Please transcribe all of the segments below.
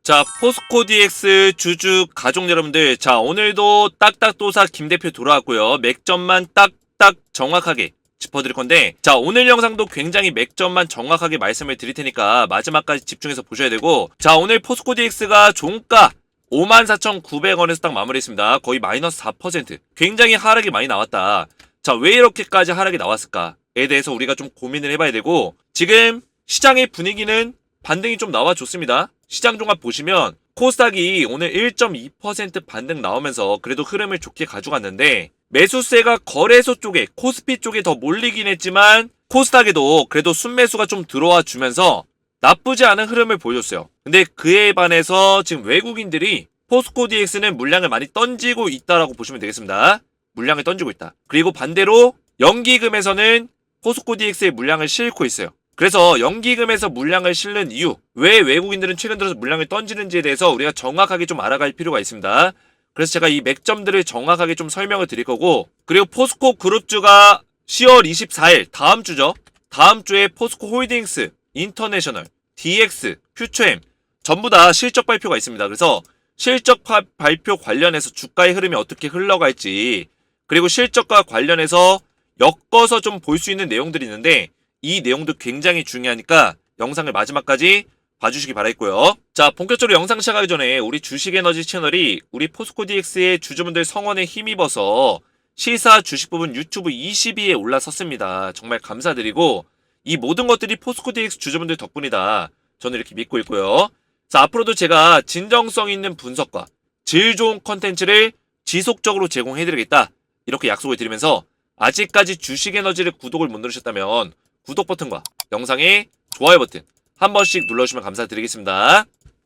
자, 포스코 DX 주주 가족 여러분들, 자, 오늘도 딱딱도사 김 대표 돌아왔고요. 맥점만 딱딱 정확하게 짚어드릴 건데, 자, 오늘 영상도 굉장히 맥점만 정확하게 말씀을 드릴 테니까 마지막까지 집중해서 보셔야 되고, 자, 오늘 포스코 DX가 종가 54,900원에서 딱 마무리했습니다. 거의 마이너스 4%. 굉장히 하락이 많이 나왔다. 자, 왜 이렇게까지 하락이 나왔을까에 대해서 우리가 좀 고민을 해봐야 되고, 지금 시장의 분위기는 반등이 좀 나와줬습니다. 시장 종합 보시면 코스닥이 오늘 1.2% 반등 나오면서 그래도 흐름을 좋게 가져갔는데, 매수세가 거래소 쪽에, 코스피 쪽에 더 몰리긴 했지만 코스닥에도 그래도 순매수가 좀 들어와 주면서 나쁘지 않은 흐름을 보여줬어요. 근데 그에 반해서 지금 외국인들이 포스코 DX는 물량을 많이 던지고 있다라고 보시면 되겠습니다. 물량을 던지고 있다. 그리고 반대로 연기금에서는 포스코 DX의 물량을 싣고 있어요. 그래서 연기금에서 물량을 실는 이유, 왜 외국인들은 최근 들어서 물량을 던지는지에 대해서 우리가 정확하게 좀 알아갈 필요가 있습니다. 그래서 제가 이 맥점들을 정확하게 좀 설명을 드릴 거고, 그리고 포스코 그룹주가 10월 24일 다음 주죠. 다음 주에 포스코 홀딩스, 인터내셔널, DX, 퓨처엠 전부 다 실적 발표가 있습니다. 그래서 실적 발표 관련해서 주가의 흐름이 어떻게 흘러갈지, 그리고 실적과 관련해서 엮어서 좀 볼 수 있는 내용들이 있는데, 이 내용도 굉장히 중요하니까 영상을 마지막까지 봐주시기 바라겠고요. 자, 본격적으로 영상 시작하기 전에 우리 주식에너지 채널이 우리 포스코 DX의 주주분들 성원에 힘입어서 시사 주식 부분 유튜브 22에 올라섰습니다. 정말 감사드리고, 이 모든 것들이 포스코 DX 주주분들 덕분이다. 저는 이렇게 믿고 있고요. 자, 앞으로도 제가 진정성 있는 분석과 질 좋은 컨텐츠를 지속적으로 제공해드리겠다. 이렇게 약속을 드리면서, 아직까지 주식에너지를 구독을 못 누르셨다면 구독 버튼과 영상에 좋아요 버튼 한 번씩 눌러주시면 감사드리겠습니다.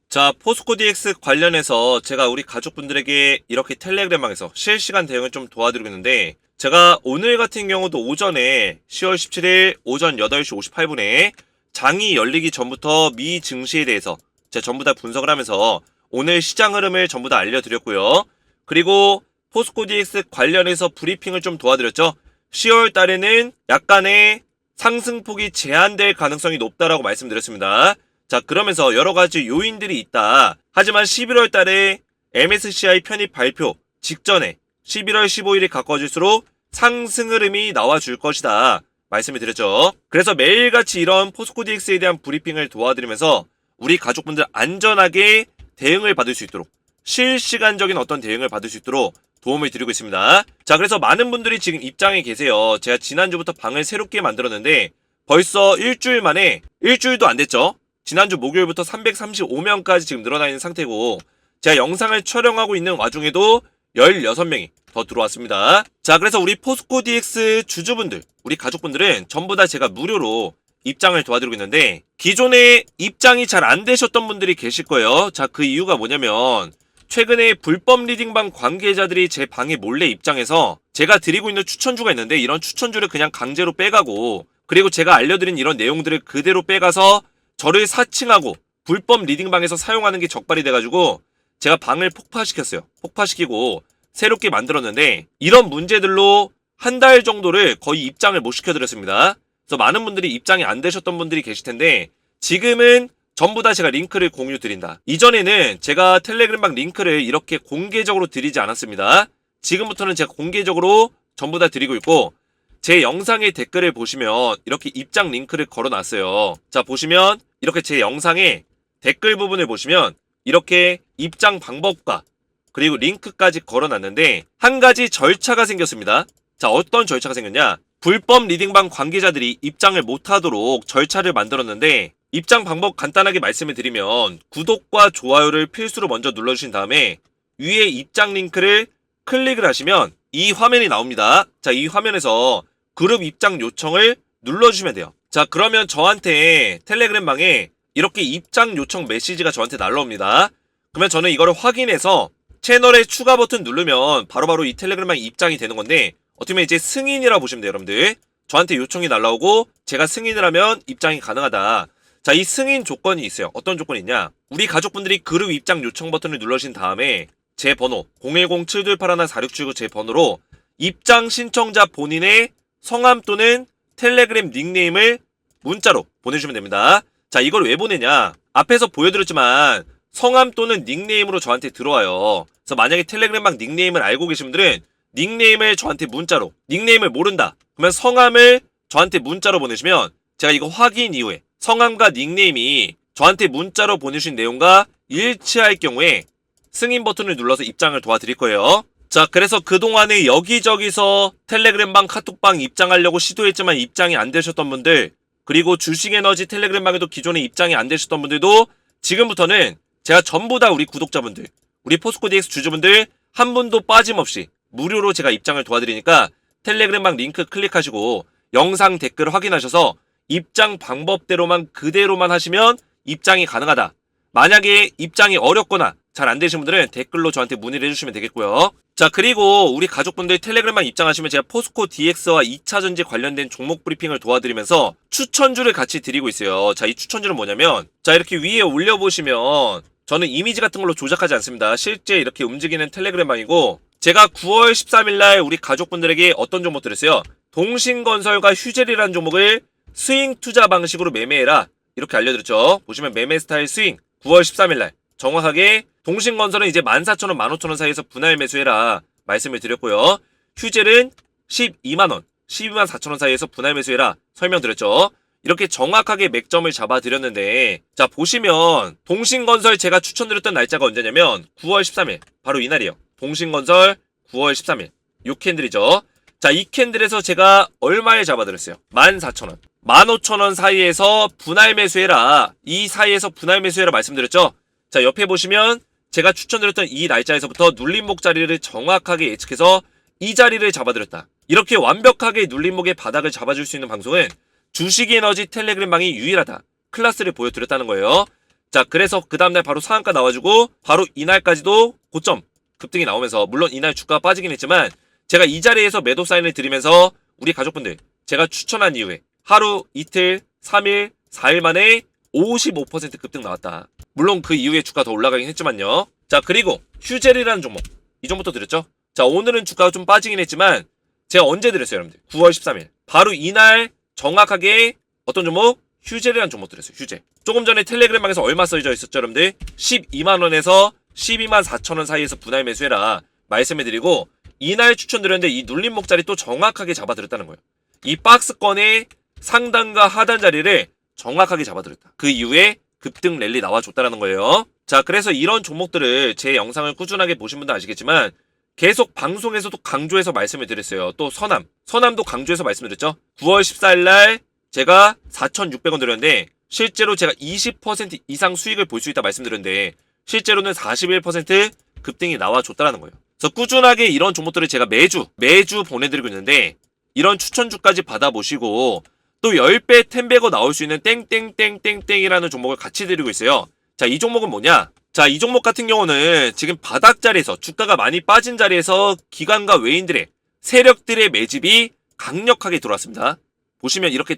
자, 포스코 DX 관련해서 제가 우리 가족분들에게 이렇게 텔레그램방에서 실시간 대응을 좀 도와드리고 있는데, 제가 오늘 같은 경우도 오전에 10월 17일 오전 8시 58분에 장이 열리기 전부터 미 증시에 대해서 제가 전부 다 분석을 하면서 오늘 시장 흐름을 전부 다 알려드렸고요. 그리고 포스코 DX 관련해서 브리핑을 좀 도와드렸죠. 10월 달에는 약간의 상승폭이 제한될 가능성이 높다라고 말씀드렸습니다. 자, 그러면서 여러가지 요인들이 있다. 하지만 11월 달에 MSCI 편입 발표 직전에 11월 15일이 가까워질수록 상승 흐름이 나와줄 것이다 말씀을 드렸죠. 그래서 매일같이 이런 포스코 DX에 대한 브리핑을 도와드리면서 우리 가족분들 안전하게 대응을 받을 수 있도록, 실시간적인 어떤 대응을 받을 수 있도록 도움을 드리고 있습니다. 자, 그래서 많은 분들이 지금 입장에 계세요. 제가 지난주부터 방을 새롭게 만들었는데 벌써 일주일 만에, 일주일도 안 됐죠. 지난주 목요일부터 335명까지 지금 늘어나 있는 상태고, 제가 영상을 촬영하고 있는 와중에도 16명이 더 들어왔습니다. 자, 그래서 우리 포스코 DX 주주분들, 우리 가족분들은 전부 다 제가 무료로 입장을 도와드리고 있는데, 기존에 입장이 잘 안 되셨던 분들이 계실 거예요. 자, 그 이유가 뭐냐면 최근에 불법 리딩방 관계자들이 제 방에 몰래 입장해서 제가 드리고 있는 추천주가 있는데, 이런 추천주를 그냥 강제로 빼가고, 그리고 제가 알려드린 이런 내용들을 그대로 빼가서 저를 사칭하고 불법 리딩방에서 사용하는 게 적발이 돼가지고 제가 방을 폭파시켰어요. 폭파시키고 새롭게 만들었는데, 이런 문제들로 한 달 정도를 거의 입장을 못 시켜드렸습니다. 그래서 많은 분들이 입장이 안 되셨던 분들이 계실 텐데, 지금은 전부 다 제가 링크를 공유 드린다. 이전에는 제가 텔레그램방 링크를 이렇게 공개적으로 드리지 않았습니다. 지금부터는 제가 공개적으로 전부 다 드리고 있고, 제 영상의 댓글을 보시면 이렇게 입장 링크를 걸어놨어요. 자, 보시면 이렇게 제 영상의 댓글 부분을 보시면 이렇게 입장 방법과 그리고 링크까지 걸어놨는데, 한 가지 절차가 생겼습니다. 자, 어떤 절차가 생겼냐? 불법 리딩방 관계자들이 입장을 못하도록 절차를 만들었는데, 입장 방법 간단하게 말씀을 드리면 구독과 좋아요를 필수로 먼저 눌러주신 다음에 위에 입장 링크를 클릭을 하시면 이 화면이 나옵니다. 자, 이 화면에서 그룹 입장 요청을 눌러주시면 돼요. 자, 그러면 저한테 텔레그램방에 이렇게 입장 요청 메시지가 저한테 날라옵니다. 그러면 저는 이거를 확인해서 채널에 추가 버튼 누르면 바로바로 이 텔레그램방에 입장이 되는 건데, 어떻게 보면 이제 승인이라고 보시면 돼요, 여러분들. 저한테 요청이 날라오고 제가 승인을 하면 입장이 가능하다. 자, 이 승인 조건이 있어요. 어떤 조건이 있냐? 우리 가족분들이 그룹 입장 요청 버튼을 눌러주신 다음에 제 번호 010-7281-4679 제 번호로 입장 신청자 본인의 성함 또는 텔레그램 닉네임을 문자로 보내주시면 됩니다. 자, 이걸 왜 보내냐? 앞에서 보여드렸지만 성함 또는 닉네임으로 저한테 들어와요. 그래서 만약에 텔레그램방 닉네임을 알고 계신 분들은 닉네임을 저한테 문자로, 닉네임을 모른다 그러면 성함을 저한테 문자로 보내시면 제가 이거 확인 이후에 성함과 닉네임이 저한테 문자로 보내주신 내용과 일치할 경우에 승인 버튼을 눌러서 입장을 도와드릴 거예요. 자, 그래서 그동안에 여기저기서 텔레그램방, 카톡방 입장하려고 시도했지만 입장이 안 되셨던 분들, 그리고 주식에너지 텔레그램방에도 기존에 입장이 안 되셨던 분들도 지금부터는 제가 전부 다 우리 구독자분들, 우리 포스코 DX 주주분들 한 분도 빠짐없이 무료로 제가 입장을 도와드리니까 텔레그램방 링크 클릭하시고 영상 댓글 확인하셔서 입장 방법대로만 그대로만 하시면 입장이 가능하다. 만약에 입장이 어렵거나 잘 안 되신 분들은 댓글로 저한테 문의를 해주시면 되겠고요. 자, 그리고 우리 가족분들 텔레그램방 입장하시면 제가 포스코 DX와 2차전지 관련된 종목 브리핑을 도와드리면서 추천주를 같이 드리고 있어요. 자, 이 추천주는 뭐냐면, 자, 이렇게 위에 올려보시면 저는 이미지 같은 걸로 조작하지 않습니다. 실제 이렇게 움직이는 텔레그램방이고, 제가 9월 13일날 우리 가족분들에게 어떤 종목 드렸어요? 동신건설과 휴젤이라는 종목을 스윙 투자 방식으로 매매해라 이렇게 알려드렸죠. 보시면 매매 스타일 스윙 9월 13일날 정확하게 동신건설은 이제 14,000원, 15,000원 사이에서 분할 매수해라 말씀을 드렸고요. 휴젤은 12만원, 12만 4천원 사이에서 분할 매수해라 설명드렸죠. 이렇게 정확하게 맥점을 잡아드렸는데, 자, 보시면 동신건설 제가 추천드렸던 날짜가 언제냐면 9월 13일 바로 이날이에요. 동신건설 9월 13일 요 캔들이죠. 자, 이 캔들에서 제가 얼마에 잡아드렸어요? 14,000원, 15,000원 사이에서 분할 매수해라, 이 사이에서 분할 매수해라 말씀드렸죠. 자, 옆에 보시면 제가 추천드렸던 이 날짜에서부터 눌림목 자리를 정확하게 예측해서 이 자리를 잡아드렸다. 이렇게 완벽하게 눌림목의 바닥을 잡아줄 수 있는 방송은 주식에너지 텔레그램방이 유일하다. 클래스를 보여드렸다는 거예요. 자, 그래서 그 다음날 바로 상한가 나와주고 바로 이날까지도 고점 급등이 나오면서, 물론 이날 주가가 빠지긴 했지만 제가 이 자리에서 매도 사인을 드리면서 우리 가족분들 제가 추천한 이후에 하루, 이틀, 3일, 4일 만에 55% 급등 나왔다. 물론 그 이후에 주가 더 올라가긴 했지만요. 자, 그리고 휴젤이라는 종목, 이 종목도 드렸죠. 자, 오늘은 주가가 좀 빠지긴 했지만 제가 언제 드렸어요, 여러분들? 9월 13일 바로 이날 정확하게 어떤 종목? 휴젤이라는 종목 드렸어요. 휴젤. 조금 전에 텔레그램방에서 얼마 써져 있었죠, 여러분들? 12만원에서 12만 4천원 사이에서 분할 매수해라 말씀해드리고, 이날 추천드렸는데 이 눌림목 자리 또 정확하게 잡아드렸다는 거예요. 이 박스권의 상단과 하단 자리를 정확하게 잡아드렸다. 그 이후에 급등 랠리 나와줬다는 거예요. 자, 그래서 이런 종목들을 제 영상을 꾸준하게 보신 분도 아시겠지만 계속 방송에서도 강조해서 말씀을 드렸어요. 또 선암도 강조해서 말씀드렸죠. 9월 14일날 제가 4,600원 드렸는데 실제로 제가 20% 이상 수익을 볼 수 있다 말씀드렸는데 실제로는 41% 급등이 나와줬다는 거예요. 그래서 꾸준하게 이런 종목들을 제가 매주 보내드리고 있는데, 이런 추천주까지 받아보시고 또 10배 10배거 나올 수 있는 땡땡땡땡땡이라는 종목을 같이 드리고 있어요. 자, 이 종목은 뭐냐? 자, 이 종목 같은 경우는 지금 바닥 자리에서, 주가가 많이 빠진 자리에서 기관과 외인들의 세력들의 매집이 강력하게 들어왔습니다. 보시면 이렇게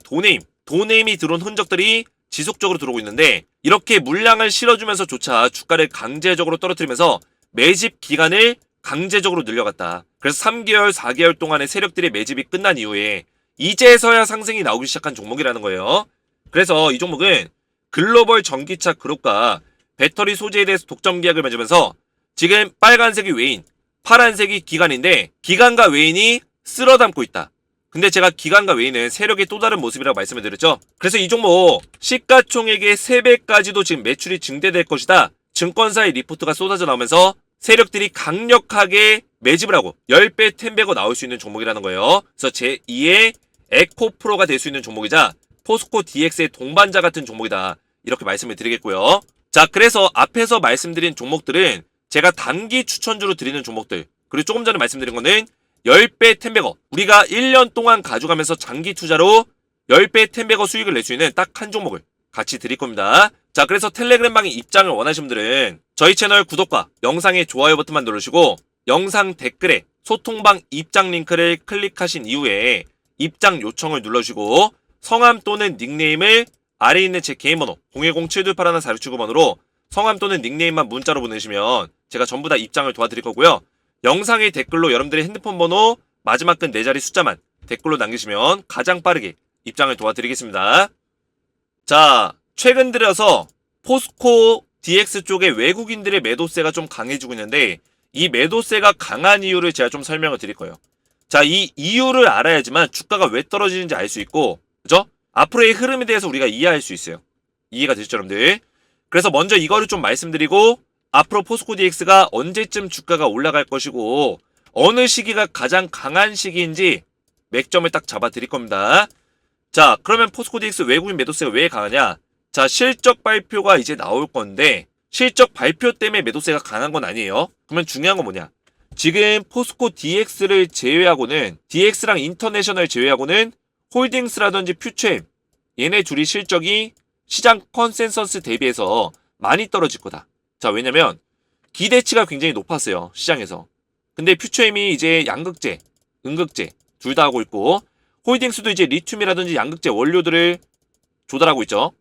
도네임이 들어온 흔적들이 지속적으로 들어오고 있는데, 이렇게 물량을 실어주면서조차 주가를 강제적으로 떨어뜨리면서 매집 기간을 강제적으로 늘려갔다. 그래서 3개월, 4개월 동안의 세력들의 매집이 끝난 이후에 이제서야 상승이 나오기 시작한 종목이라는 거예요. 그래서 이 종목은 글로벌 전기차 그룹과 배터리 소재에 대해서 독점 계약을 맺으면서 지금 빨간색이 외인, 파란색이 기관인데 기관과 외인이 쓸어 담고 있다. 근데 제가 기관과 외인은 세력의 또 다른 모습이라고 말씀을 드렸죠. 그래서 이 종목 시가총액의 3배까지도 지금 매출이 증대될 것이다. 증권사의 리포트가 쏟아져 나오면서 세력들이 강력하게 매집을 하고 10배, 10배가 나올 수 있는 종목이라는 거예요. 그래서 제2의 에코프로가 될 수 있는 종목이자 포스코 DX의 동반자 같은 종목이다. 이렇게 말씀을 드리겠고요. 자, 그래서 앞에서 말씀드린 종목들은 제가 단기 추천주로 드리는 종목들, 그리고 조금 전에 말씀드린 거는 10배, 10배거, 우리가 1년 동안 가져가면서 장기 투자로 10배, 10배거 수익을 낼 수 있는 딱 한 종목을 같이 드릴 겁니다. 자, 그래서 텔레그램방에 입장을 원하시는 분들은 저희 채널 구독과 영상의 좋아요 버튼만 누르시고 영상 댓글에 소통방 입장 링크를 클릭하신 이후에 입장 요청을 눌러주시고 성함 또는 닉네임을 아래에 있는 제 개인 번호 010-728-4679번으로 성함 또는 닉네임만 문자로 보내시면 제가 전부 다 입장을 도와드릴 거고요. 영상의 댓글로 여러분들의 핸드폰 번호 마지막 근 4자리 숫자만 댓글로 남기시면 가장 빠르게 입장을 도와드리겠습니다. 자, 최근 들어서 포스코 DX 쪽에 외국인들의 매도세가 좀 강해지고 있는데 이 매도세가 강한 이유를 제가 좀 설명을 드릴 거예요. 자, 이 이유를 알아야지만 주가가 왜 떨어지는지 알 수 있고, 그죠? 앞으로의 흐름에 대해서 우리가 이해할 수 있어요. 이해가 되시죠, 여러분들? 그래서 먼저 이거를 좀 말씀드리고 앞으로 포스코 DX가 언제쯤 주가가 올라갈 것이고 어느 시기가 가장 강한 시기인지 맥점을 딱 잡아 드릴 겁니다. 자, 그러면 포스코 DX 외국인 매도세가 왜 강하냐? 자, 실적 발표가 이제 나올 건데 실적 발표 때문에 매도세가 강한 건 아니에요. 그러면 중요한 건 뭐냐? 지금 포스코 DX를 제외하고는 DX랑 인터내셔널 제외하고는 홀딩스라든지 퓨처엠 얘네 둘이 실적이 시장 컨센서스 대비해서 많이 떨어질 거다. 자, 왜냐면 기대치가 굉장히 높았어요. 시장에서. 근데 퓨처엠이 이제 양극재, 음극재 둘 다 하고 있고 홀딩스도 이제 리튬이라든지 양극재 원료들을 조달하고 있죠.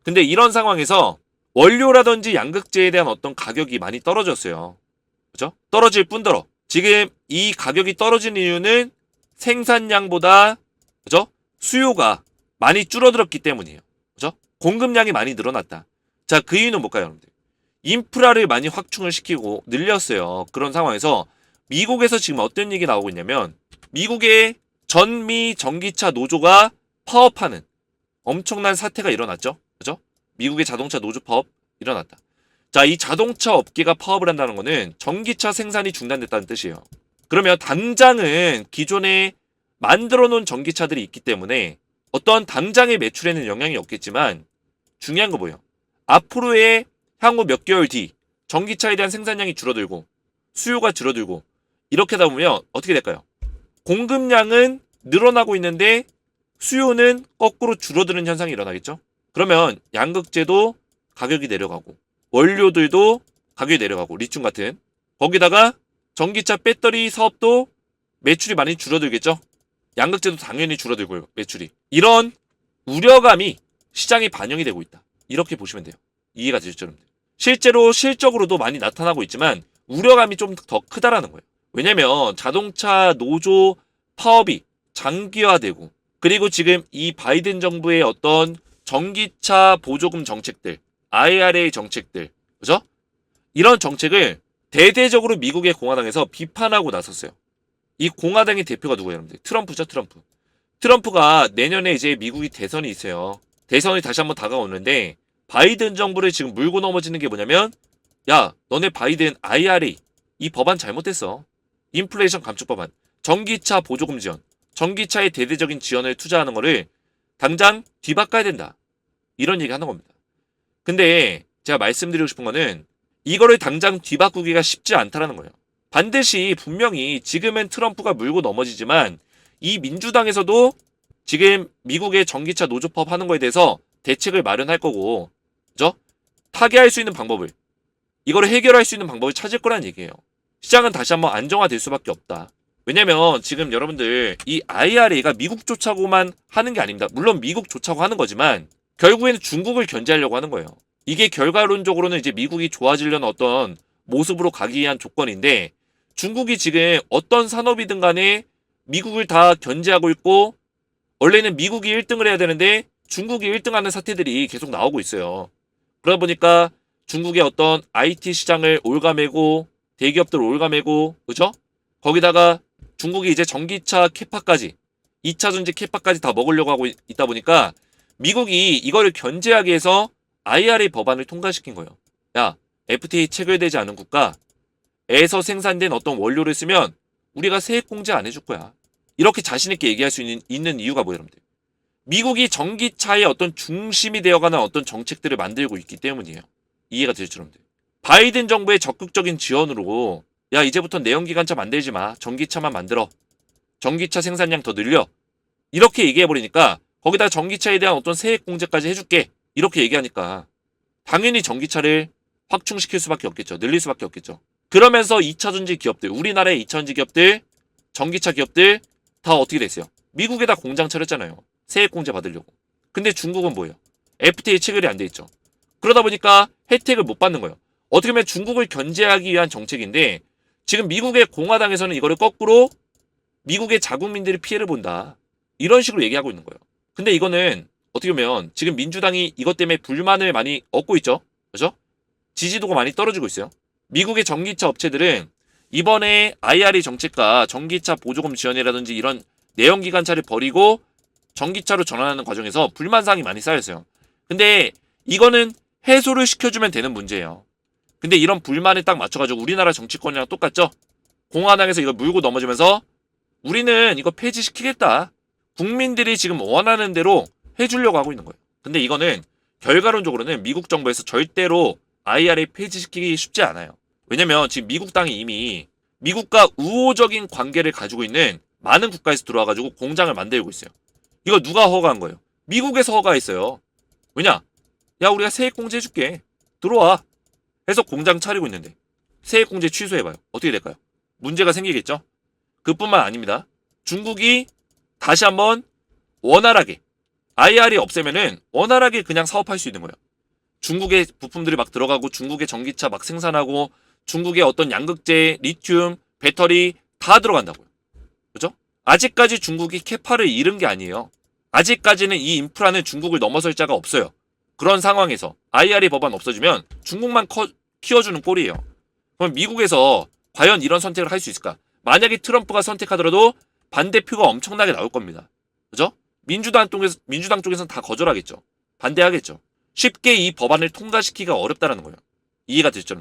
근데 이런 상황에서 원료라든지 양극재에 대한 어떤 가격이 많이 떨어졌어요. 그죠? 떨어질 뿐더러 지금 이 가격이 떨어진 이유는 생산량보다 그죠? 수요가 많이 줄어들었기 때문이에요. 그죠? 공급량이 많이 늘어났다. 자, 그 이유는 뭘까요, 여러분들? 인프라를 많이 확충을 시키고 늘렸어요. 그런 상황에서 미국에서 지금 어떤 얘기 나오고 있냐면 미국의 전미 전기차 노조가 파업하는 엄청난 사태가 일어났죠. 그죠? 미국의 자동차 노조 파업 일어났다. 자, 이 자동차 업계가 파업을 한다는 거는 전기차 생산이 중단됐다는 뜻이에요. 그러면 당장은 기존에 만들어 놓은 전기차들이 있기 때문에 어떤 당장의 매출에는 영향이 없겠지만 중요한 거 뭐예요? 앞으로의 향후 몇 개월 뒤 전기차에 대한 생산량이 줄어들고 수요가 줄어들고 이렇게 하다 보면 어떻게 될까요? 공급량은 늘어나고 있는데 수요는 거꾸로 줄어드는 현상이 일어나겠죠? 그러면 양극재도 가격이 내려가고 원료들도 가격이 내려가고 리튬 같은 거기다가 전기차 배터리 사업도 매출이 많이 줄어들겠죠? 양극재도 당연히 줄어들고요. 매출이. 이런 우려감이 시장에 반영이 되고 있다. 이렇게 보시면 돼요. 이해가 되셨죠, 여러분들? 실제로 실적으로도 많이 나타나고 있지만 우려감이 좀 더 크다라는 거예요. 왜냐면 자동차 노조 파업이 장기화되고 그리고 지금 이 바이든 정부의 어떤 전기차 보조금 정책들, IRA 정책들, 그죠? 이런 정책을 대대적으로 미국의 공화당에서 비판하고 나섰어요. 이 공화당의 대표가 누구예요, 여러분들? 트럼프죠, 트럼프. 트럼프가 내년에 이제 미국이 대선이 있어요. 대선이 다시 한번 다가오는데 바이든 정부를 지금 물고 넘어지는 게 뭐냐면 야, 너네 바이든 IRA 이 법안 잘못됐어. 인플레이션 감축 법안, 전기차 보조금 지원, 전기차의 대대적인 지원을 투자하는 거를 당장 뒤바꿔야 된다. 이런 얘기 하는 겁니다. 근데 제가 말씀드리고 싶은 거는 이거를 당장 뒤바꾸기가 쉽지 않다라는 거예요. 반드시 분명히 지금은 트럼프가 물고 넘어지지만 이 민주당에서도 지금 미국의 전기차 노조법 하는 거에 대해서 대책을 마련할 거고, 그죠? 타개할 수 있는 방법을, 이거를 해결할 수 있는 방법을 찾을 거란 얘기예요. 시장은 다시 한번 안정화될 수밖에 없다. 왜냐면 지금 여러분들 이 IRA가 미국 쫓아고만 하는 게 아닙니다. 물론 미국 쫓아고 하는 거지만 결국에는 중국을 견제하려고 하는 거예요. 이게 결과론적으로는 이제 미국이 좋아지려는 어떤 모습으로 가기 위한 조건인데 중국이 지금 어떤 산업이든 간에 미국을 다 견제하고 있고 원래는 미국이 1등을 해야 되는데 중국이 1등하는 사태들이 계속 나오고 있어요. 그러다 보니까 중국의 어떤 IT 시장을 올가매고 대기업들 올가매고 그죠? 거기다가 중국이 이제 전기차 캐파까지 2차 전지 캐파까지 다 먹으려고 하고 있다 보니까 미국이 이거를 견제하기 위해서 IRA 법안을 통과시킨 거예요. 야, FTA 체결되지 않은 국가에서 생산된 어떤 원료를 쓰면 우리가 세액 공제 안 해줄 거야. 이렇게 자신 있게 얘기할 수 있는 이유가 뭐예요, 여러분들? 미국이 전기차의 어떤 중심이 되어가는 어떤 정책들을 만들고 있기 때문이에요. 이해가 되시죠, 여러분들? 바이든 정부의 적극적인 지원으로 야, 이제부터 내연기관차 만들지 마. 전기차만 만들어. 전기차 생산량 더 늘려. 이렇게 얘기해버리니까 거기다 전기차에 대한 어떤 세액 공제까지 해줄게. 이렇게 얘기하니까 당연히 전기차를 확충시킬 수밖에 없겠죠. 늘릴 수밖에 없겠죠. 그러면서 2차 전지 기업들, 우리나라의 2차 전지 기업들, 전기차 기업들 다 어떻게 됐어요? 미국에다 공장 차렸잖아요. 세액 공제 받으려고. 근데 중국은 뭐예요? FTA 체결이 안 돼 있죠. 그러다 보니까 혜택을 못 받는 거예요. 어떻게 보면 중국을 견제하기 위한 정책인데 지금 미국의 공화당에서는 이거를 거꾸로 미국의 자국민들이 피해를 본다. 이런 식으로 얘기하고 있는 거예요. 근데 이거는 어떻게 보면 지금 민주당이 이것 때문에 불만을 많이 얻고 있죠. 그죠? 지지도가 많이 떨어지고 있어요. 미국의 전기차 업체들은 이번에 IRA 정책과 전기차 보조금 지원이라든지 이런 내연기관차를 버리고 전기차로 전환하는 과정에서 불만사항이 많이 쌓였어요. 근데 이거는 해소를 시켜주면 되는 문제예요. 근데 이런 불만에 딱 맞춰가지고 우리나라 정치권이랑 똑같죠? 공화당에서 이거 물고 넘어지면서 우리는 이거 폐지시키겠다. 국민들이 지금 원하는 대로 해주려고 하고 있는 거예요. 근데 이거는 결과론적으로는 미국 정부에서 절대로 IRA 폐지시키기 쉽지 않아요. 왜냐면 지금 미국 땅이 이미 미국과 우호적인 관계를 가지고 있는 많은 국가에서 들어와가지고 공장을 만들고 있어요. 이거 누가 허가한 거예요? 미국에서 허가했어요. 왜냐? 야, 우리가 세액공제 해줄게. 들어와. 해서 공장 차리고 있는데 세액공제 취소해봐요. 어떻게 될까요? 문제가 생기겠죠? 그뿐만 아닙니다. 중국이 다시 한번 원활하게 IR이 없애면은 원활하게 그냥 사업할 수 있는 거예요. 중국의 부품들이 막 들어가고 중국의 전기차 막 생산하고 중국의 어떤 양극재, 리튬, 배터리 다 들어간다고요. 그죠? 아직까지 중국이 캐파를 잃은 게 아니에요. 아직까지는 이 인프라는 중국을 넘어설 자가 없어요. 그런 상황에서 IRA 법안 없어지면 중국만 키워주는 꼴이에요. 그럼 미국에서 과연 이런 선택을 할 수 있을까? 만약에 트럼프가 선택하더라도 반대표가 엄청나게 나올 겁니다. 그죠? 민주당 쪽에서는 다 거절하겠죠. 반대하겠죠. 쉽게 이 법안을 통과시키기가 어렵다는 거예요. 이해가 되죠?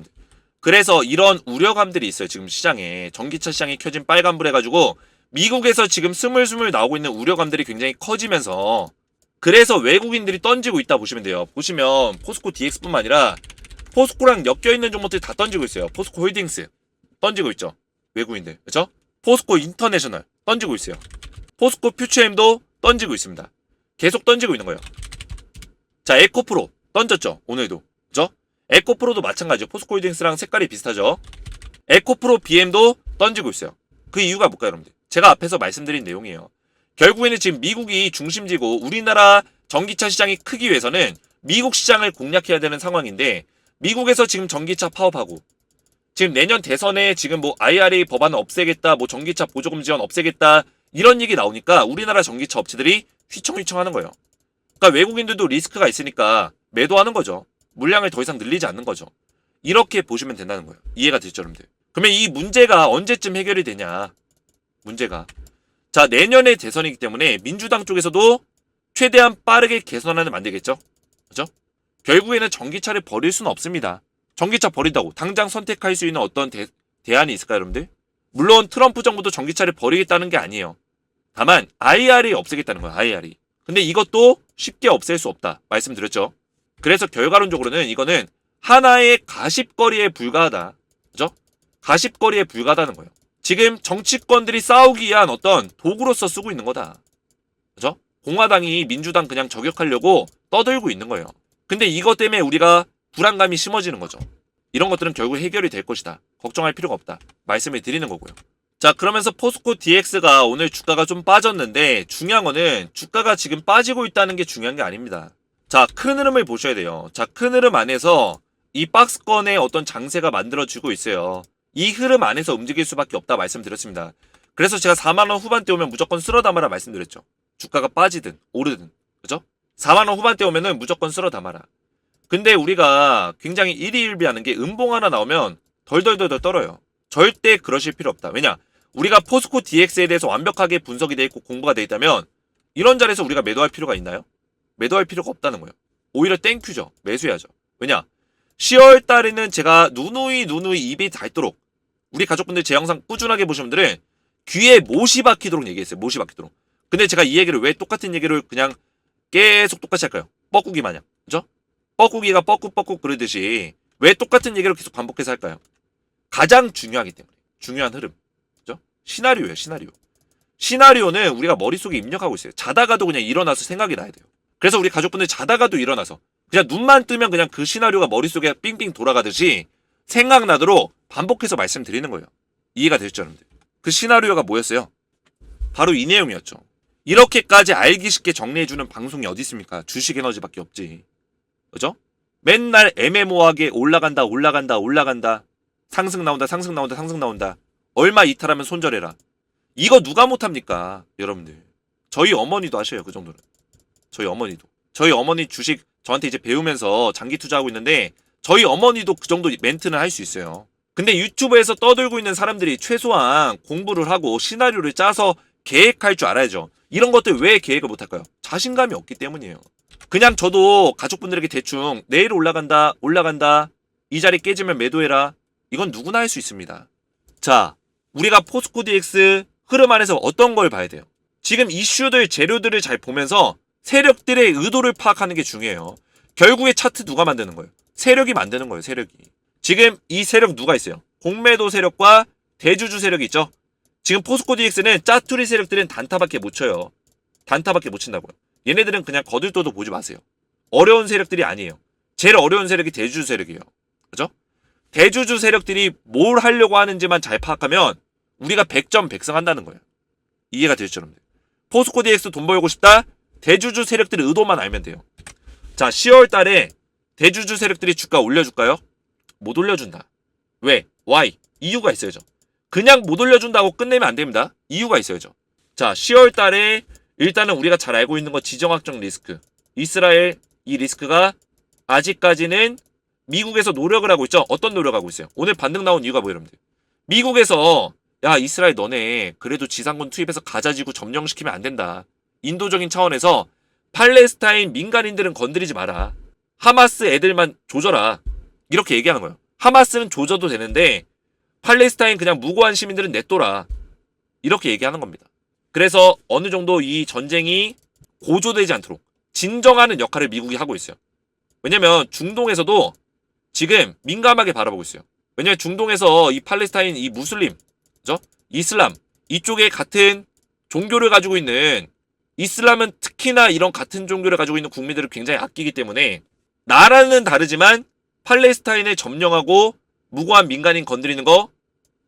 그래서 이런 우려감들이 있어요. 지금 시장에. 전기차 시장에 켜진 빨간불 해가지고 미국에서 지금 스물스물 나오고 있는 우려감들이 굉장히 커지면서 그래서 외국인들이 던지고 있다 보시면 돼요. 보시면 포스코 DX뿐만 아니라 포스코랑 엮여있는 종목들이 다 던지고 있어요. 포스코 홀딩스 던지고 있죠. 외국인들. 그렇죠? 포스코 인터내셔널 던지고 있어요. 포스코 퓨처엠도 던지고 있습니다. 계속 던지고 있는 거예요. 자, 에코프로 던졌죠. 오늘도. 그죠? 에코프로도 마찬가지죠. 포스코 홀딩스랑 색깔이 비슷하죠. 에코프로 BM도 던지고 있어요. 그 이유가 뭘까요, 여러분들? 제가 앞에서 말씀드린 내용이에요. 결국에는 지금 미국이 중심지고 우리나라 전기차 시장이 크기 위해서는 미국 시장을 공략해야 되는 상황인데 미국에서 지금 전기차 파업하고 지금 내년 대선에 지금 뭐 IRA 법안을 없애겠다, 뭐 전기차 보조금 지원 없애겠다 이런 얘기 나오니까 우리나라 전기차 업체들이 휘청휘청 하는 거예요. 그러니까 외국인들도 리스크가 있으니까 매도하는 거죠. 물량을 더 이상 늘리지 않는 거죠. 이렇게 보시면 된다는 거예요. 이해가 되죠, 여러분들? 그러면 이 문제가 언제쯤 해결이 되냐? 문제가. 자, 내년에 대선이기 때문에 민주당 쪽에서도 최대한 빠르게 개선안을 만들겠죠? 그죠? 결국에는 전기차를 버릴 수는 없습니다. 전기차 버린다고 당장 선택할 수 있는 어떤 대안이 있을까요, 여러분들? 물론 트럼프 정부도 전기차를 버리겠다는 게 아니에요. 다만 IRA 없애겠다는 거예요, IRA. 근데 이것도 쉽게 없앨 수 없다. 말씀드렸죠? 그래서 결과론적으로는 이거는 하나의 가십거리에 불과하다. 그죠? 가십거리에 불과하다는 거예요. 지금 정치권들이 싸우기 위한 어떤 도구로서 쓰고 있는 거다. 그죠? 공화당이 민주당 그냥 저격하려고 떠들고 있는 거예요. 근데 이것 때문에 우리가 불안감이 심어지는 거죠. 이런 것들은 결국 해결이 될 것이다. 걱정할 필요가 없다. 말씀을 드리는 거고요. 자, 그러면서 포스코 DX가 오늘 주가가 좀 빠졌는데 중요한 거는 주가가 지금 빠지고 있다는 게 중요한 게 아닙니다. 자, 큰 흐름을 보셔야 돼요. 자, 큰 흐름 안에서 이 박스권의 어떤 장세가 만들어지고 있어요. 이 흐름 안에서 움직일 수밖에 없다 말씀드렸습니다. 그래서 제가 4만원 후반대 오면 무조건 쓸어 담아라 말씀드렸죠. 주가가 빠지든 오르든. 그죠? 4만원 후반대 오면은 무조건 쓸어 담아라. 근데 우리가 굉장히 일희일비하는 게 음봉 하나 나오면 덜덜덜 떨어요. 절대 그러실 필요 없다. 왜냐? 우리가 포스코 DX에 대해서 완벽하게 분석이 돼 있고 공부가 돼 있다면 이런 자리에서 우리가 매도할 필요가 있나요? 매도할 필요가 없다는 거예요. 오히려 땡큐죠. 매수해야죠. 왜냐? 10월 달에는 제가 누누이 입이 닳도록 우리 가족분들 제 영상 꾸준하게 보시는 분들은 귀에 못이 박히도록 얘기했어요. 못이 박히도록. 근데 제가 이 얘기를 왜 똑같은 얘기를 그냥 계속 똑같이 할까요? 뻐꾸기 마냥. 그죠? 뻐꾸기가 뻐꾹뻐꾹 그러듯이 왜 똑같은 얘기를 계속 반복해서 할까요? 가장 중요하기 때문에. 중요한 흐름. 그죠? 시나리오예요, 시나리오. 시나리오는 우리가 머릿속에 입력하고 있어요. 자다가도 그냥 일어나서 생각이 나야 돼요. 그래서 우리 가족분들 자다가도 일어나서 그냥 눈만 뜨면 그냥 그 시나리오가 머릿속에 삥삥 돌아가듯이 생각나도록 반복해서 말씀드리는 거예요. 이해가 되셨죠, 여러분들? 그 시나리오가 뭐였어요? 바로 이 내용이었죠. 이렇게까지 알기 쉽게 정리해주는 방송이 어디 있습니까? 주식에너지밖에 없지. 그죠? 맨날 애매모호하게 올라간다. 상승 나온다. 얼마 이탈하면 손절해라. 이거 누가 못합니까? 여러분들. 저희 어머니도 하셔요. 그 정도는. 저희 어머니 주식 저한테 이제 배우면서 장기 투자하고 있는데 저희 어머니도 그 정도 멘트는 할 수 있어요. 근데 유튜브에서 떠들고 있는 사람들이 최소한 공부를 하고 시나리오를 짜서 계획할 줄 알아야죠. 이런 것들 왜 계획을 못할까요? 자신감이 없기 때문이에요. 그냥 저도 가족분들에게 대충 내일 올라간다, 이 자리 깨지면 매도해라. 이건 누구나 할 수 있습니다. 자, 우리가 포스코 DX 흐름 안에서 어떤 걸 봐야 돼요? 지금 이슈들, 재료들을 잘 보면서 세력들의 의도를 파악하는 게 중요해요. 결국에 차트 누가 만드는 거예요? 세력이 만드는 거예요, 세력이. 지금 이 세력 누가 있어요? 공매도 세력과 대주주 세력이 있죠? 지금 포스코 DX는 짜투리 세력들은 단타밖에 못 쳐요. 단타밖에 못 친다고요. 얘네들은 그냥 거들떠도 보지 마세요. 어려운 세력들이 아니에요. 제일 어려운 세력이 대주주 세력이에요. 그죠? 대주주 세력들이 뭘 하려고 하는지만 잘 파악하면 우리가 100점 100승 한다는 거예요. 이해가 되시죠, 여러분들? 포스코 DX 돈 벌고 싶다? 대주주 세력들의 의도만 알면 돼요. 자, 10월 달에 대주주 세력들이 주가 올려줄까요? 못 올려준다. 왜? Why? 이유가 있어야죠. 그냥 못 올려준다고 끝내면 안 됩니다. 이유가 있어야죠. 자, 10월 달에 일단은 우리가 잘 알고 있는 거 지정학적 리스크. 이스라엘 이 리스크가 아직까지는 미국에서 노력을 하고 있죠. 어떤 노력하고 있어요? 오늘 반등 나온 이유가 뭐예요, 여러분들? 미국에서 야, 이스라엘 너네 그래도 지상군 투입해서 가자지구 점령시키면 안 된다. 인도적인 차원에서 팔레스타인 민간인들은 건드리지 마라. 하마스 애들만 조져라. 이렇게 얘기하는 거예요. 하마스는 조져도 되는데 팔레스타인 그냥 무고한 시민들은 냅둬라. 이렇게 얘기하는 겁니다. 그래서 어느 정도 이 전쟁이 고조되지 않도록 진정하는 역할을 미국이 하고 있어요. 왜냐면 중동에서도 지금 민감하게 바라보고 있어요. 왜냐면 중동에서 이 팔레스타인 이 무슬림, 그죠? 이슬람 이쪽에 같은 종교를 가지고 있는 이슬람은 특히나 이런 같은 종교를 가지고 있는 국민들을 굉장히 아끼기 때문에 나라는 다르지만 팔레스타인을 점령하고 무고한 민간인 건드리는 거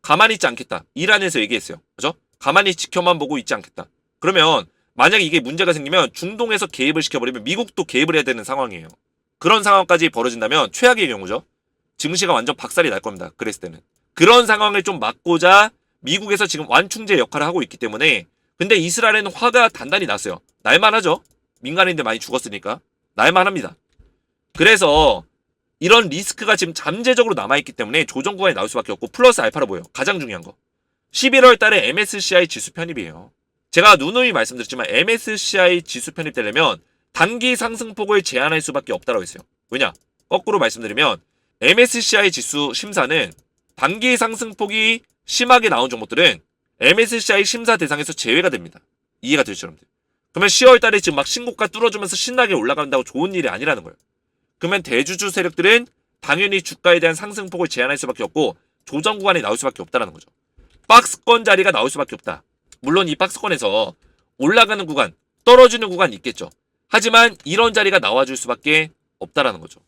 가만히 있지 않겠다. 이란에서 얘기했어요. 그죠? 가만히 지켜만 보고 있지 않겠다. 그러면 만약에 이게 문제가 생기면 중동에서 개입을 시켜버리면 미국도 개입을 해야 되는 상황이에요. 그런 상황까지 벌어진다면 최악의 경우죠. 증시가 완전 박살이 날 겁니다. 그랬을 때는. 그런 상황을 좀 막고자 미국에서 지금 완충제 역할을 하고 있기 때문에 근데 이스라엘에는 화가 단단히 났어요. 날만하죠. 민간인들 많이 죽었으니까. 날만합니다. 그래서 이런 리스크가 지금 잠재적으로 남아있기 때문에 조정 구간이 나올 수밖에 없고 플러스 알파로 보여요. 가장 중요한 거. 11월 달에 MSCI 지수 편입이에요. 제가 누누이 말씀드렸지만 MSCI 지수 편입되려면 단기 상승폭을 제한할 수밖에 없다고 했어요. 왜냐? 거꾸로 말씀드리면 MSCI 지수 심사는 단기 상승폭이 심하게 나온 종목들은 MSCI 심사 대상에서 제외가 됩니다. 이해가 되시죠, 여러분들? 그러면 10월 달에 지금 막 신고가 뚫어주면서 신나게 올라간다고 좋은 일이 아니라는 거예요. 그러면 대주주 세력들은 당연히 주가에 대한 상승폭을 제한할 수밖에 없고 조정 구간이 나올 수밖에 없다는 거죠. 박스권 자리가 나올 수밖에 없다. 물론 이 박스권에서 올라가는 구간, 떨어지는 구간이 있겠죠. 하지만 이런 자리가 나와줄 수밖에 없다라는 거죠.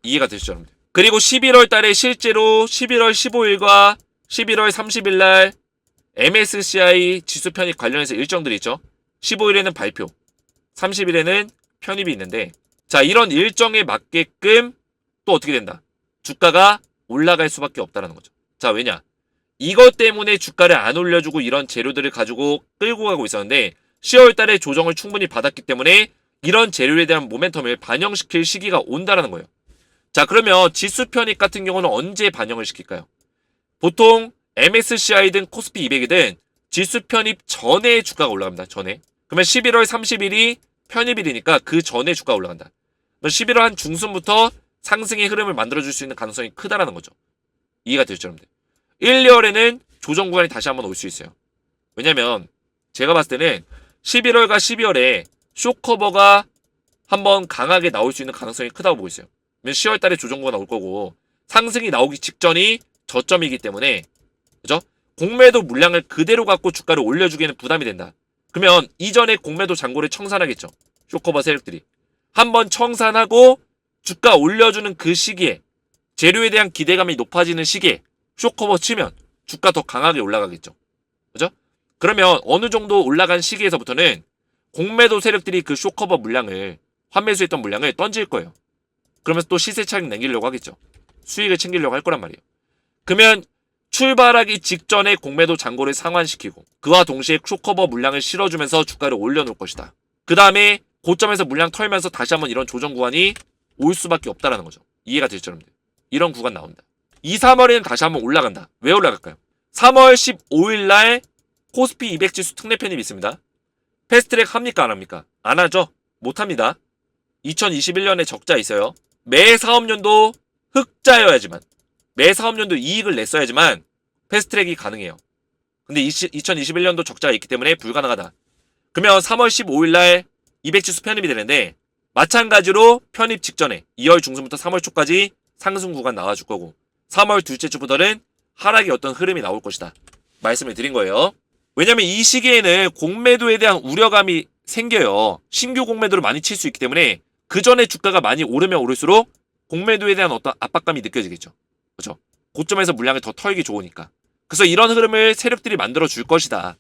이해가 되시죠, 여러분들? 그리고 11월 달에 실제로 11월 15일과 11월 30일 날 MSCI 지수 편입 관련해서 일정들이 있죠. 15일에는 발표, 30일에는 편입이 있는데 자, 이런 일정에 맞게끔 또 어떻게 된다? 주가가 올라갈 수밖에 없다는 거죠. 자, 왜냐? 이것 때문에 주가를 안 올려주고 이런 재료들을 가지고 끌고 가고 있었는데 10월 달에 조정을 충분히 받았기 때문에 이런 재료에 대한 모멘텀을 반영시킬 시기가 온다라는 거예요. 자, 그러면 지수 편입 같은 경우는 언제 반영을 시킬까요? 보통 MSCI든 코스피 200이든 지수 편입 전에 주가가 올라갑니다. 전에. 그러면 11월 30일이 편입일이니까 그 전에 주가가 올라간다. 11월 한 중순부터 상승의 흐름을 만들어줄 수 있는 가능성이 크다라는 거죠. 이해가 되시죠, 여러분들? 1, 2월에는 조정 구간이 다시 한번 올 수 있어요. 왜냐면 제가 봤을 때는 11월과 12월에 쇼커버가 한번 강하게 나올 수 있는 가능성이 크다고 보고 있어요. 10월 달에 조정 구간 올 거고 상승이 나오기 직전이 저점이기 때문에 그죠? 공매도 물량을 그대로 갖고 주가를 올려주기에는 부담이 된다. 그러면 이전에 공매도 잔고를 청산하겠죠. 쇼커버 세력들이. 한번 청산하고 주가 올려주는 그 시기에 재료에 대한 기대감이 높아지는 시기에 쇼커버 치면 주가 더 강하게 올라가겠죠. 그죠? 그러면 어느 정도 올라간 시기에서부터는 공매도 세력들이 그 쇼커버 물량을 환매수했던 물량을 던질 거예요. 그러면서 또 시세 차익 남기려고 하겠죠. 수익을 챙기려고 할 거란 말이에요. 그러면 출발하기 직전에 공매도 잔고를 상환시키고 그와 동시에 쇼커버 물량을 실어주면서 주가를 올려놓을 것이다. 그 다음에 고점에서 물량 털면서 다시 한번 이런 조정 구간이 올 수밖에 없다라는 거죠. 이해가 되시죠, 여러분들? 이런 구간 나옵니다. 2, 3월에는 다시 한번 올라간다. 왜 올라갈까요? 3월 15일 날 코스피 200 지수 특례 편입이 있습니다. 패스트트랙 합니까 안 합니까? 안 하죠. 못 합니다. 2021년에 적자 있어요. 매 사업연도 흑자여야지만, 매 사업연도 이익을 냈어야지만 패스트트랙이 가능해요. 근데 2021년도 적자가 있기 때문에 불가능하다. 그러면 3월 15일 날 200 지수 편입이 되는데, 마찬가지로 편입 직전에 2월 중순부터 3월 초까지 상승 구간 나와줄 거고, 3월 둘째 주부터는 하락의 어떤 흐름이 나올 것이다. 말씀을 드린 거예요. 왜냐면 이 시기에는 공매도에 대한 우려감이 생겨요. 신규 공매도를 많이 칠 수 있기 때문에 그 전에 주가가 많이 오르면 오를수록 공매도에 대한 어떤 압박감이 느껴지겠죠. 그렇죠? 고점에서 물량을 더 털기 좋으니까. 그래서 이런 흐름을 세력들이 만들어 줄 것이다.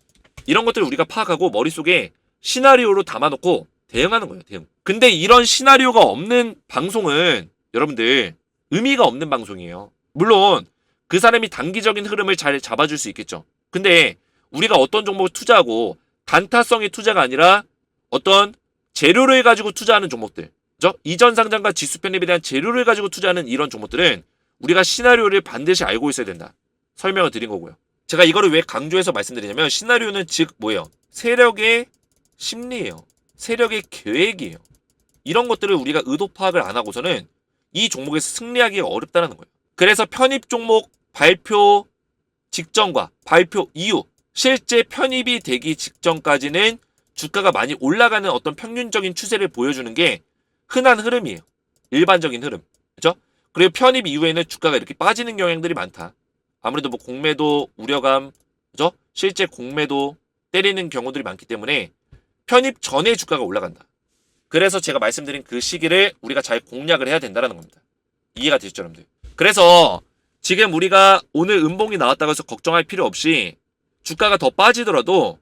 이런 것들을 우리가 파악하고 머릿속에 시나리오로 담아놓고 대응하는 거예요. 대응. 근데 이런 시나리오가 없는 방송은 여러분들 의미가 없는 방송이에요. 물론 그 사람이 단기적인 흐름을 잘 잡아줄 수 있겠죠. 근데 우리가 어떤 종목을 투자하고 단타성의 투자가 아니라 어떤 재료를 가지고 투자하는 종목들, 그죠? 이전 상장과 지수 편입에 대한 재료를 가지고 투자하는 이런 종목들은 우리가 시나리오를 반드시 알고 있어야 된다. 설명을 드린 거고요. 제가 이거를 왜 강조해서 말씀드리냐면, 시나리오는 즉 뭐예요? 세력의 심리예요. 세력의 계획이에요. 이런 것들을 우리가 의도 파악을 안 하고서는 이 종목에서 승리하기가 어렵다는 거예요. 그래서 편입 종목 발표 직전과 발표 이후, 실제 편입이 되기 직전까지는 주가가 많이 올라가는 어떤 평균적인 추세를 보여주는 게 흔한 흐름이에요. 일반적인 흐름. 그렇죠? 그리고 편입 이후에는 주가가 이렇게 빠지는 경향들이 많다. 아무래도 뭐 공매도 우려감, 그죠? 실제 공매도 때리는 경우들이 많기 때문에 편입 전에 주가가 올라간다. 그래서 제가 말씀드린 그 시기를 우리가 잘 공략을 해야 된다는 겁니다. 이해가 되시죠, 여러분들? 그래서 지금 우리가 오늘 음봉이 나왔다고 해서 걱정할 필요 없이 주가가 더 빠지더라도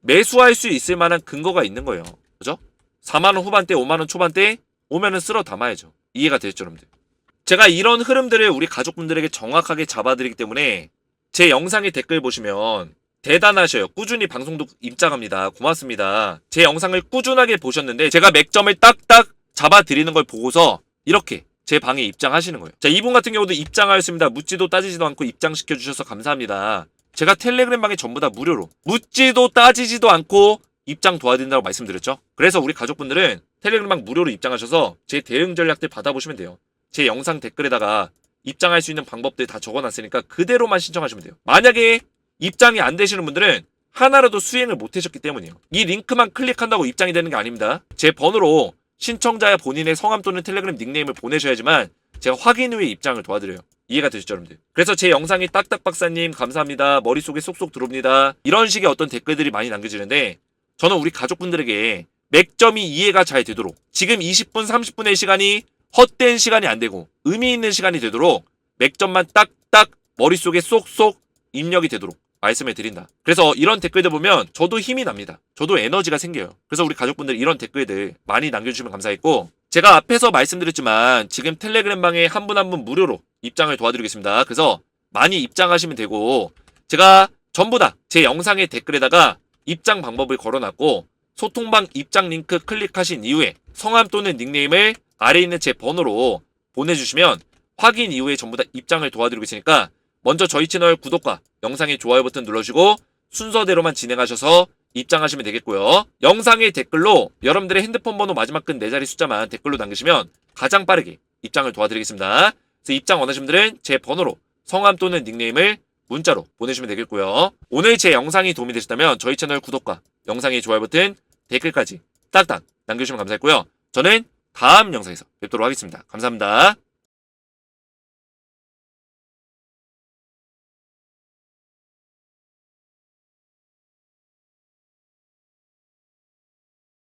매수할 수 있을 만한 근거가 있는 거예요. 그죠? 4만원 후반대, 5만원 초반대 오면은 쓸어 담아야죠. 이해가 되시죠, 여러분들? 제가 이런 흐름들을 우리 가족분들에게 정확하게 잡아드리기 때문에 제 영상의 댓글 보시면 대단하셔요. 꾸준히 방송도 입장합니다. 고맙습니다. 제 영상을 꾸준하게 보셨는데 제가 맥점을 딱딱 잡아드리는 걸 보고서 이렇게 제 방에 입장하시는 거예요. 자, 이분 같은 경우도 입장하였습니다. 묻지도 따지지도 않고 입장시켜주셔서 감사합니다. 제가 텔레그램 방에 전부 다 무료로 묻지도 따지지도 않고 입장 도와드린다고 말씀드렸죠. 그래서 우리 가족분들은 텔레그램 방 무료로 입장하셔서 제 대응 전략들 받아보시면 돼요. 제 영상 댓글에다가 입장할 수 있는 방법들 다 적어놨으니까 그대로만 신청하시면 돼요. 만약에 입장이 안 되시는 분들은 하나라도 수행을 못 하셨기 때문이에요. 이 링크만 클릭한다고 입장이 되는 게 아닙니다. 제 번호로 신청자야 본인의 성함 또는 텔레그램 닉네임을 보내셔야지만 제가 확인 후에 입장을 도와드려요. 이해가 되시죠, 여러분들? 그래서 제 영상이 딱딱박사님 감사합니다. 머릿속에 쏙쏙 들어옵니다. 이런 식의 어떤 댓글들이 많이 남겨지는데 저는 우리 가족분들에게 맥점이 이해가 잘 되도록 지금 20분, 30분의 시간이 헛된 시간이 안 되고 의미 있는 시간이 되도록 맥점만 딱딱 머릿속에 쏙쏙 입력이 되도록 말씀을 드린다. 그래서 이런 댓글들 보면 저도 힘이 납니다. 저도 에너지가 생겨요. 그래서 우리 가족분들 이런 댓글들 많이 남겨주시면 감사했고, 제가 앞에서 말씀드렸지만 지금 텔레그램 방에 한 분 한 분 무료로 입장을 도와드리겠습니다. 그래서 많이 입장하시면 되고, 제가 전부 다 제 영상의 댓글에다가 입장 방법을 걸어놨고 소통방 입장 링크 클릭하신 이후에 성함 또는 닉네임을 아래에 있는 제 번호로 보내주시면 확인 이후에 전부 다 입장을 도와드리고 있으니까 먼저 저희 채널 구독과 영상의 좋아요 버튼 눌러주시고 순서대로만 진행하셔서 입장하시면 되겠고요. 영상의 댓글로 여러분들의 핸드폰 번호 마지막 근 4자리 숫자만 댓글로 남기시면 가장 빠르게 입장을 도와드리겠습니다. 그래서 입장 원하시는 분들은 제 번호로 성함 또는 닉네임을 문자로 보내주시면 되겠고요. 오늘 제 영상이 도움이 되셨다면 저희 채널 구독과 영상의 좋아요 버튼, 댓글까지 딱딱 남겨주시면 감사했고요. 저는 다음 영상에서 뵙도록 하겠습니다. 감사합니다.